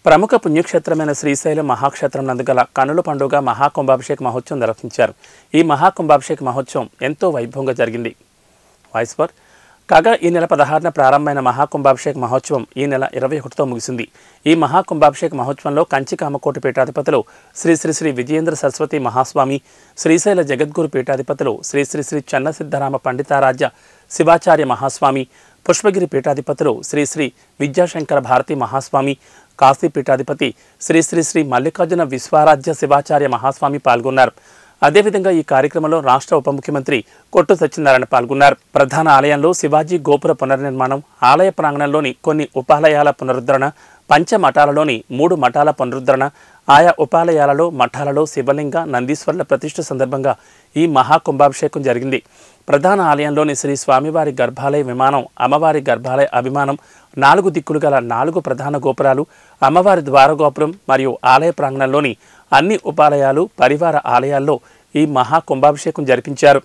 ప్రముఖ పుణ్యక్షేత్రమైన శ్రీశైలం మహాక్షేత్రం నందుగల కనుల పండుగ మహాకుంభాభిషేక మహోత్సవం నిర్వహించారు. ఈ మహాకుంభాభిషేక మహోత్సవం ఎంతో వైభవంగా జరిగింది. కాగా ఈ నెల 16న ప్రారంభమైన మహాకుంభాభిషేక మహోత్సవం ఈ నెల 21తో ముగిసింది. ఈ మహాకుంభాభిషేక మహోత్సవంలో కంచి కామకోటి పీఠాధిపతులు శ్రీ శ్రీ శ్రీ విజయేంద్ర సరస్వతి మహాస్వామి, శ్రీశైల జగద్గురు పీఠాధిపతులు శ్రీ శ్రీ శ్రీ చన్నసిద్ధరామ పండితారాజ్య శివాచార్య మహాస్వామి, పుష్పగిరి పీఠాధిపతులు శ్రీ శ్రీ విద్యాశంకర భారతి మహాస్వామి, కాశీ పీఠాధిపతి శ్రీ శ్రీ శ్రీ మల్లికార్జున విశ్వారాధ్య శివాచార్య మహాస్వామి పాల్గొన్నారు. అదేవిధంగా ఈ కార్యక్రమంలో రాష్ట్ర ఉప ముఖ్యమంత్రి కొట్టు సత్యనారాయణ పాల్గొన్నారు. ప్రధాన ఆలయంలో శివాజీ గోపుర పునర్నిర్మాణం, ఆలయ ప్రాంగణంలోని కొన్ని ఉపాలయాల పునరుద్ధరణ, పంచమఠాలలోని 3 మఠాల పునరుద్ధరణ, ఆయా ఉపాలయాలలో మఠాలలో శివలింగ, నందీశ్వరుల ప్రతిష్ఠ సందర్భంగా ఈ మహాకుంభాభిషేకం జరిగింది. ప్రధాన ఆలయంలోని శ్రీ స్వామివారి గర్భాలయ విమానం, అమ్మవారి గర్భాలయ అభిమానం, 4 దిక్కులు గల 4 ప్రధాన గోపురాలు, అమ్మవారి ద్వారగోపురం మరియు ఆలయ ప్రాంగణంలోని అన్ని ఉపాలయాలు, పరివార ఆలయాల్లో ఈ మహాకుంభాభిషేకం జరిపించారు.